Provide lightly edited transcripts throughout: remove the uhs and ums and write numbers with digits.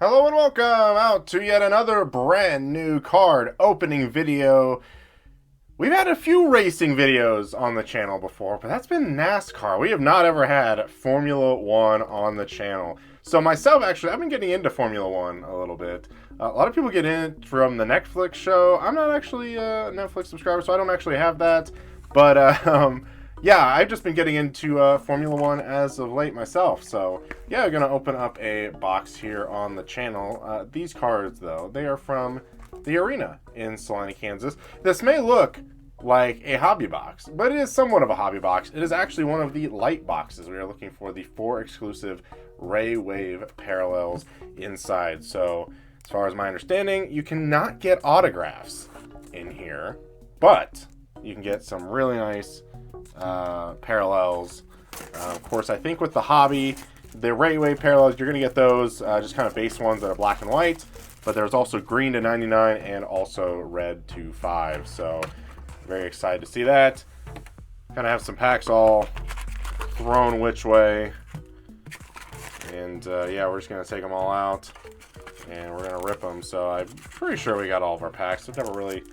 Hello and welcome out to yet another brand new card opening video. We've had a few racing videos on the channel before, but that's been NASCAR. We have not ever had Formula One on the channel. So myself, actually, I've been getting into Formula One a little bit. A lot of people get in it from the Netflix show. I'm not actually a Netflix subscriber, so I don't actually have that. But yeah, I've just been getting into Formula One as of late myself. So yeah, I'm gonna open up a box here on the channel. These cards, though, they are from the arena in Salina, Kansas. This may look like a hobby box, but it is somewhat of a hobby box. It is actually one of the Lite boxes. We are looking for the 4 exclusive Raywave parallels inside. So as far as my understanding, you cannot get autographs in here, but you can get some really nice parallels. Of course, I think with the hobby, the Raywave parallels, you're going to get those just kind of base ones that are black and white, but there's also green to 99 and also red to 5. So very excited to see that. Kind of have some packs all thrown which way, and yeah, we're just going to take them all out and we're going to rip them. So I'm pretty sure we got all of our packs. I've never really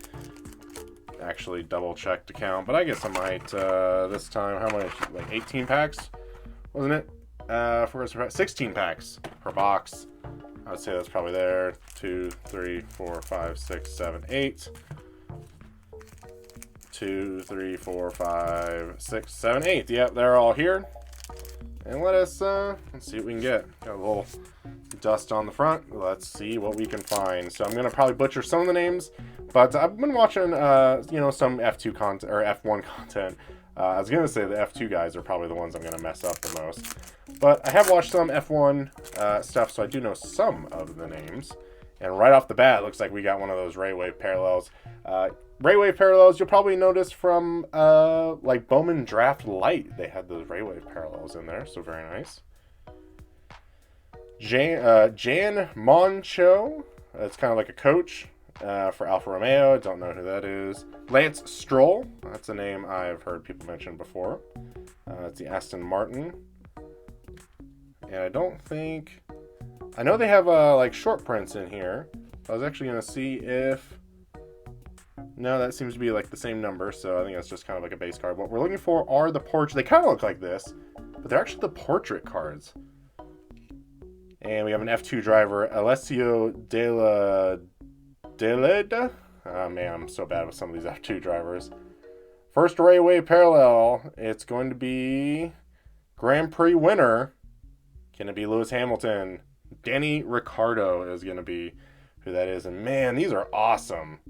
actually double checked to count, but I guess I might this time. How many? Like 18 packs, wasn't it? For 16 packs per box. I would say that's probably there. 2, 3, 4, 5, 6, 7, 8. 2, 3, 4, 5, 6, 7, 8. Yep, they're all here. And let's see what we can get. Got a little dust on the front. Let's see what we can find. So I'm gonna probably butcher some of the names, but I've been watching some F2 content or F1 content. I was gonna say the F2 guys are probably the ones I'm gonna mess up the most, but I have watched some F1 stuff, so I do know some of the names. And right off the bat, it looks like we got one of those Raywave parallels. Raywave parallels, you'll probably notice from like Bowman Draft Lite. They had those Raywave parallels in there, so very nice. Jan Moncho, that's kind of like a coach for Alfa Romeo. Don't know who that is. Lance Stroll, that's a name I've heard people mention before. It's the Aston Martin. And I don't think... I know they have like short prints in here. I was actually going to see if... No, that seems to be like the same number, so I think that's just kind of like a base card. What we're looking for are the portrait. They kind of look like this, but they're actually the portrait cards. And we have an F2 driver, Alessio Deleda. Oh man, I'm so bad with some of these F2 drivers. First Raywave parallel, it's going to be Grand Prix winner. Can it be Lewis Hamilton? Danny Ricciardo is going to be who that is. And man, these are awesome.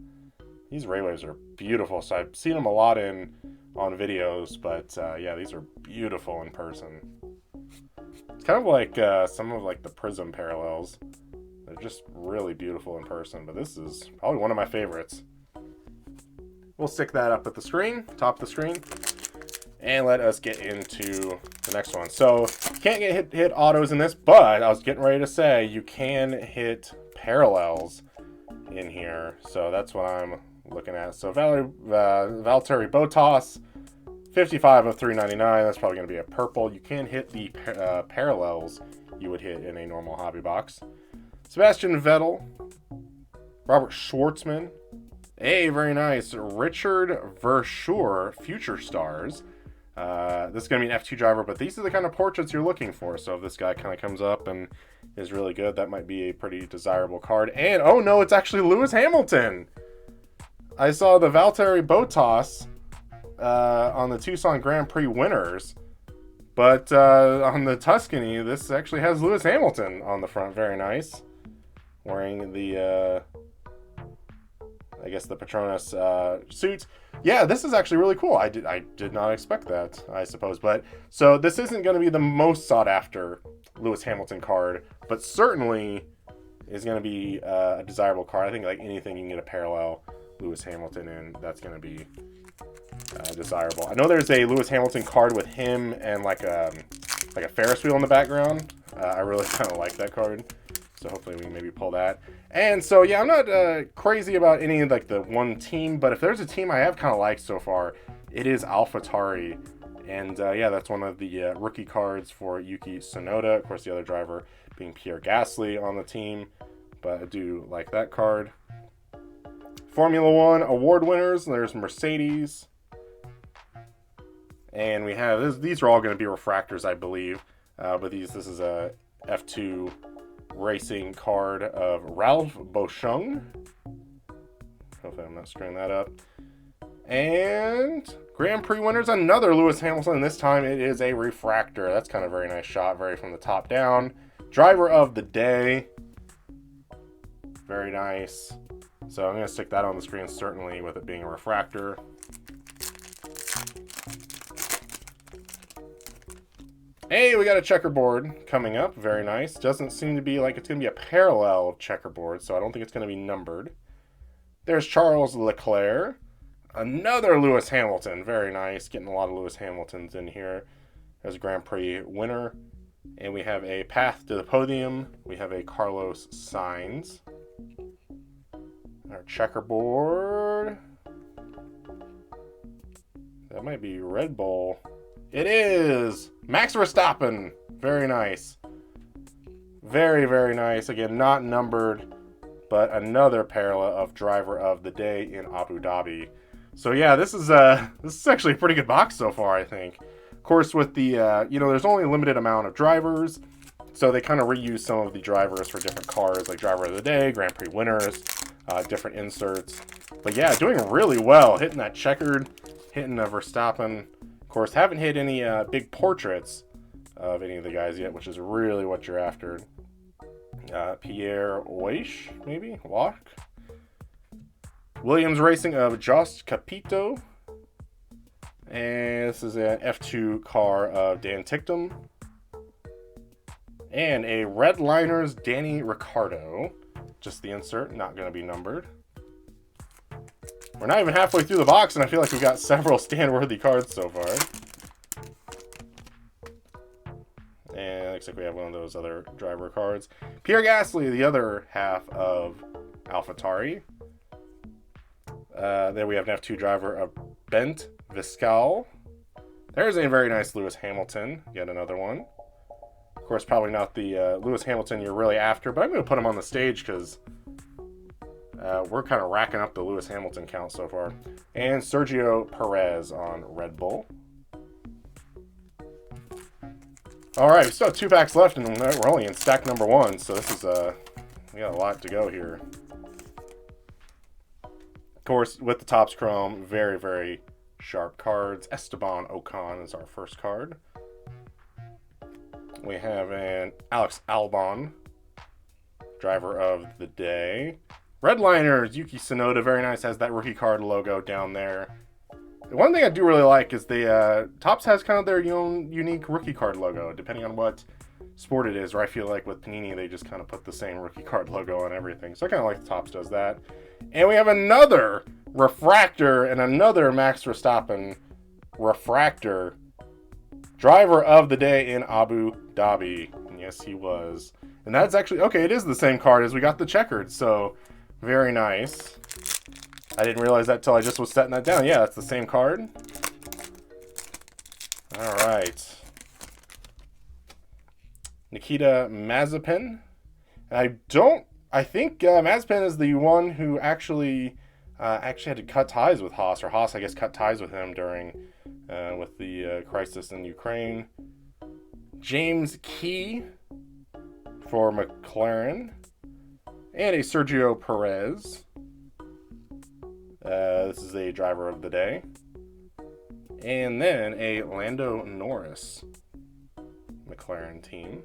These Raywaves are beautiful. So I've seen them a lot on videos, but yeah, these are beautiful in person. It's kind of like some of like the Prism parallels. They're just really beautiful in person, but this is probably one of my favorites. We'll stick that up at the screen, top of the screen, and let us get into the next one. So you can't get hit autos in this, but I was getting ready to say you can hit parallels in here. So that's what I'm looking at. So Valtteri Bottas, 55 of 399. That's probably going to be a purple. You can hit the parallels you would hit in a normal hobby box. Sebastian Vettel, Robert Schwartzman, very nice. Richard Verschoor, Future Stars. This is going to be an F2 driver, but these are the kind of portraits you're looking for. So if this guy kind of comes up and is really good, that might be a pretty desirable card. And, oh no, it's actually Lewis Hamilton. I saw the Valtteri Bottas on the Tucson Grand Prix winners, but on the Tuscany, this actually has Lewis Hamilton on the front. Very nice. Wearing the, I guess the Petronas suit. Yeah, this is actually really cool. I did not expect that, I suppose. But so this isn't going to be the most sought after Lewis Hamilton card, but certainly is going to be a desirable card. I think like anything you can get a parallel Lewis Hamilton in, that's going to be desirable. I know there's a Lewis Hamilton card with him and like a Ferris wheel in the background. I really kind of like that card. So hopefully we can maybe pull that. And so, yeah, I'm not crazy about any like the one team, but if there's a team I have kind of liked so far, it is AlphaTauri. And yeah, that's one of the rookie cards for Yuki Tsunoda. Of course, the other driver being Pierre Gasly on the team, but I do like that card. Formula One award winners, there's Mercedes. And we have, these are all going to be refractors, I believe. But this is a F2 racing card of Ralph Boschung. Hopefully I'm not screwing that up. And Grand Prix winners, another Lewis Hamilton. This time it is a refractor. That's kind of a very nice shot, very from the top down. Driver of the day. Very nice. So I'm going to stick that on the screen, certainly, with it being a refractor. Hey, we got a checkerboard coming up. Very nice. Doesn't seem to be like it's going to be a parallel checkerboard, so I don't think it's going to be numbered. There's Charles Leclerc. Another Lewis Hamilton. Very nice. Getting a lot of Lewis Hamiltons in here. There's a Grand Prix winner. And we have a path to the podium. We have a Carlos Sainz. Our checkerboard. That might be Red Bull. It is! Max Verstappen. Very nice. Very, very nice. Again, not numbered, but another parallel of driver of the day in Abu Dhabi. So yeah, this is actually a pretty good box so far, I think. Of course, with the, there's only a limited amount of drivers, so they kind of reuse some of the drivers for different cars, like driver of the day, Grand Prix winners, different inserts. But yeah, doing really well, hitting that checkered, hitting a Verstappen. Of course, haven't hit any big portraits of any of the guys yet, which is really what you're after. Pierre Weish, maybe? Walk. Williams Racing of Jost Capito. And this is an F2 car of Dan Ticktum. And a Redliners Danny Ricciardo. Just the insert, not going to be numbered. We're not even halfway through the box, and I feel like we've got several stand-worthy cards so far. And it looks like we have one of those other driver cards. Pierre Gasly, the other half of AlphaTauri. Then we have an F2 driver of Bent Viscal. There's a very nice Lewis Hamilton. Yet another one. Of course, probably not the Lewis Hamilton you're really after, but I'm going to put him on the stage because we're kind of racking up the Lewis Hamilton count so far. And Sergio Perez on Red Bull. Alright, we still have 2 packs left, and we're only in stack number 1, so this is, we got a lot to go here. Of course, with the Topps Chrome, very, very sharp cards. Esteban Ocon is our first card. We have an Alex Albon, driver of the day. Redliners, Yuki Tsunoda, very nice, has that rookie card logo down there. One thing I do really like is the Topps has kind of their own unique rookie card logo, depending on what sport it is, or I feel like with Panini, they just kind of put the same rookie card logo on everything. So I kind of like the Topps does that. And we have another refractor and another Max Verstappen refractor. Driver of the day in Abu Dhabi. And yes, he was. And that's actually, okay, it is the same card as we got the checkered, so very nice. I didn't realize that till I just was setting that down. Yeah, that's the same card. All right. Nikita Mazepin. I think Mazepin is the one who actually had to cut ties with Haas, or Haas, I guess, cut ties with him during with the crisis in Ukraine. James Key for McLaren, and a Sergio Perez. This is a driver of the day, and then a Lando Norris McLaren team.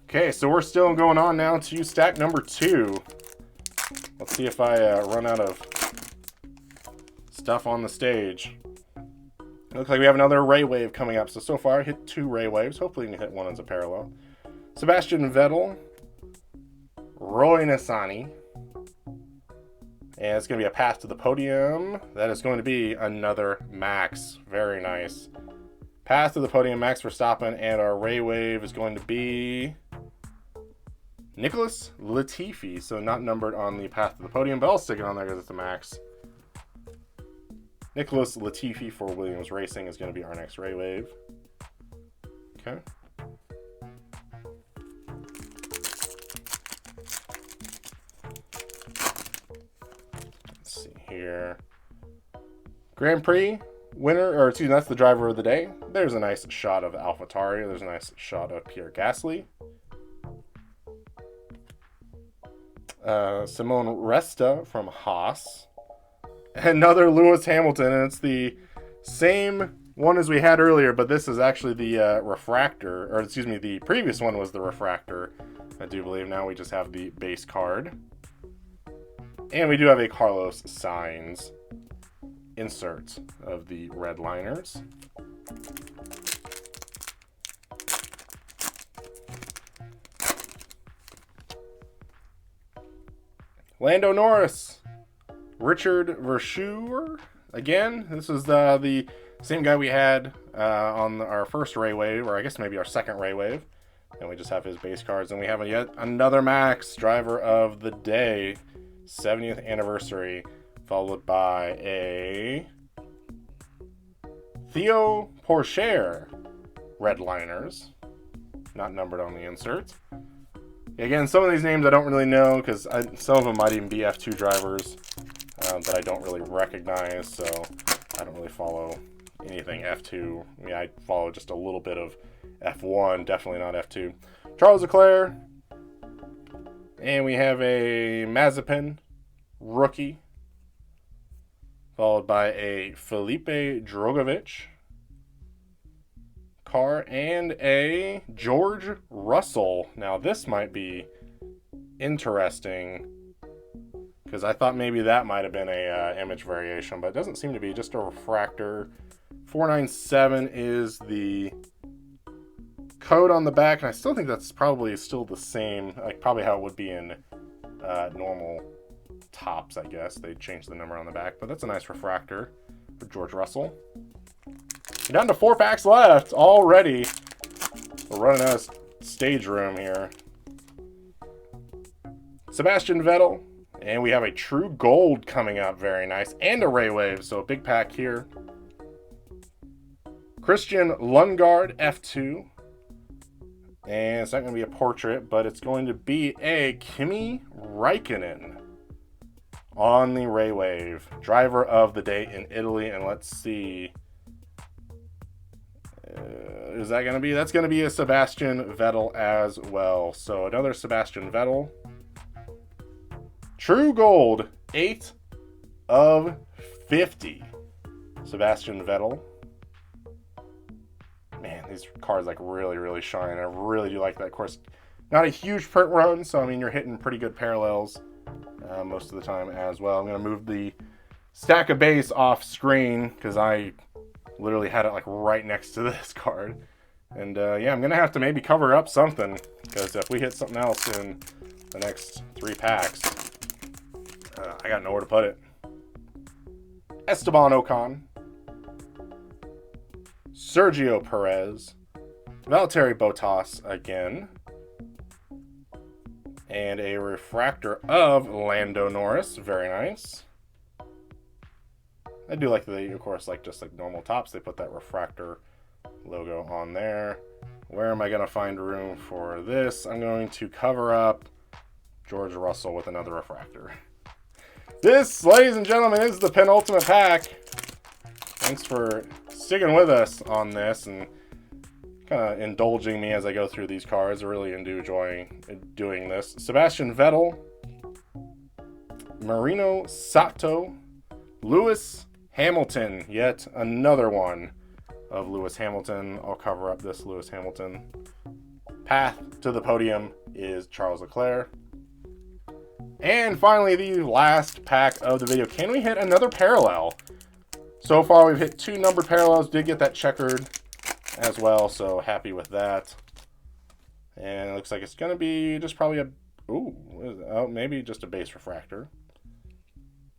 Okay, so we're still going on now to stack number 2. Let's see if I run out of stuff on the stage. Looks like we have another Raywave coming up. So far I hit 2 Raywaves. Hopefully we can hit one as a parallel. Sebastian Vettel. Roy Nissany. And it's going to be a path to the podium. That is going to be another Max. Very nice. Path to the podium, Max Verstappen. And our Raywave is going to be Nicholas Latifi. So not numbered on the path to the podium, but I'll stick it on there because it's a Max. Nicholas Latifi for Williams Racing is going to be our next Raywave. Okay. here. Grand Prix winner, or excuse me, that's the driver of the day. There's a nice shot of AlphaTauri. There's a nice shot of Pierre Gasly. Simone Resta from Haas. Another Lewis Hamilton, and it's the same one as we had earlier, but this is actually the refractor, or excuse me, the previous one was the refractor, I do believe. Now we just have the base card. And we do have a Carlos Sainz insert of the red liners. Lando Norris, Richard Verschuur. Again, this is the same guy we had on our first Raywave, or I guess maybe our second Raywave. And we just have his base cards. And we have yet another Max driver of the day, 70th anniversary, followed by a Theo Pourchaire red liners, not numbered on the insert. Again, some of these names I don't really know because some of them might even be F2 drivers that I don't really recognize, so I don't really follow anything F2. I mean, I follow just a little bit of F1, definitely not F2. Charles Leclerc, and we have a Mazepin rookie, followed by a Felipe Drogovic car, and a George Russell. Now this might be interesting because I thought maybe that might have been a image variation, but it doesn't seem to be. Just a refractor. 497 is the code on the back, and I still think that's probably still the same, like probably how it would be in normal tops, I guess. They changed the number on the back, but that's a nice refractor for George Russell. We're down to 4 packs left already. We're running out of stage room here. Sebastian Vettel, and we have a True Gold coming up, very nice, and a Raywave, so a big pack here. Christian Lundgaard, F2. And it's not going to be a portrait, but it's going to be a Kimi Räikkönen on the Raywave. Driver of the day in Italy. And let's see. Is that going to be? That's going to be a Sebastian Vettel as well. So another Sebastian Vettel. True Gold, 8 of 50. Sebastian Vettel. Man, these cards like really shine. I really do like that. Of course, not a huge print run, so I mean you're hitting pretty good parallels most of the time as well. I'm gonna move the stack of base off screen because I literally had it like right next to this card. And yeah, I'm gonna have to maybe cover up something because if we hit something else in the next 3 packs, I got nowhere to put it. Esteban Ocon, Sergio Perez, Valtteri Bottas again, and a refractor of Lando Norris. Very nice. I do like the, of course, like just like normal tops, they put that refractor logo on there. Where am I going to find room for this? I'm going to cover up George Russell with another refractor. This, ladies and gentlemen, is the penultimate pack. Thanks for sticking with us on this and kind of indulging me as I go through these cards. I really do enjoy doing this. Sebastian Vettel, Marino Sato, Lewis Hamilton, yet another one of Lewis Hamilton. I'll cover up this Lewis Hamilton. Path to the podium is Charles Leclerc. And finally, the last pack of the video. Can we hit another parallel? So far, we've hit 2 numbered parallels. Did get that checkered as well, so happy with that. And it looks like it's going to be just probably a... Ooh, oh, maybe just a base refractor.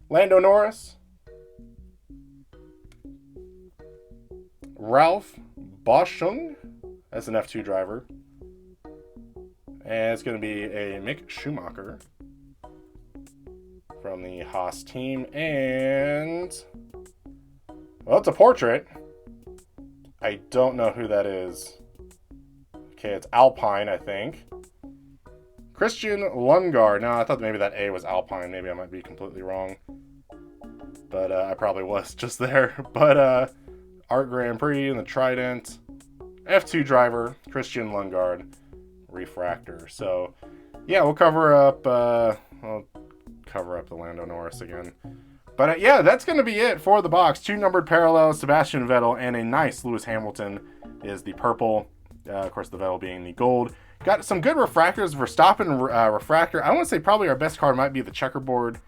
Lando Norris. Ralph Boschung. That's an F2 driver. And it's going to be a Mick Schumacher from the Haas team. And... well, it's a portrait. I don't know who that is. Okay, it's Alpine, I think. Christian Lundgaard. No, I thought maybe that A was Alpine. Maybe I might be completely wrong. but I probably was just there. But Art Grand Prix and the Trident, F2 driver, Christian Lundgaard, refractor. So yeah, we'll cover up the Lando Norris again. But yeah, that's going to be it for the box. 2 numbered parallels, Sebastian Vettel, and a nice Lewis Hamilton is the purple. Of course, the Vettel being the gold. Got some good refractors. Verstappen refractor. I want to say probably our best card might be the checkerboard.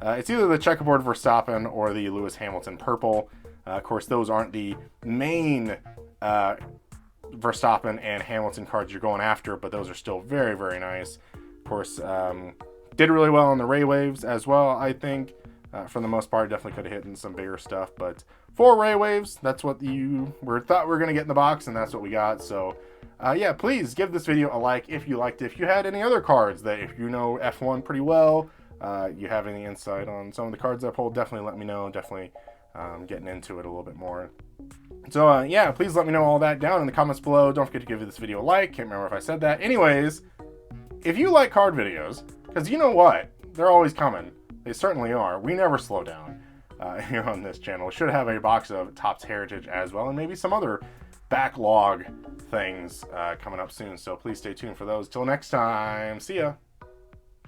It's either the checkerboard Verstappen or the Lewis Hamilton purple. Of course, those aren't the main Verstappen and Hamilton cards you're going after, but those are still very, very nice. Of course, did really well on the Raywaves as well, I think. For the most part, definitely could have hit in some bigger stuff, but 4 Raywaves, that's what you thought we were going to get in the box, and that's what we got. So yeah, please give this video a like if you liked it. If you had any other cards that, if you know F1 pretty well, you have any insight on some of the cards I pulled, definitely let me know. Definitely getting into it a little bit more. So yeah, please let me know all that down in the comments below. Don't forget to give this video a like. Can't remember if I said that. Anyways, if you like card videos, because you know what? They're always coming. They certainly are. We never slow down here on this channel. We should have a box of Topps Heritage as well, and maybe some other backlog things coming up soon. So please stay tuned for those. Till next time, see ya.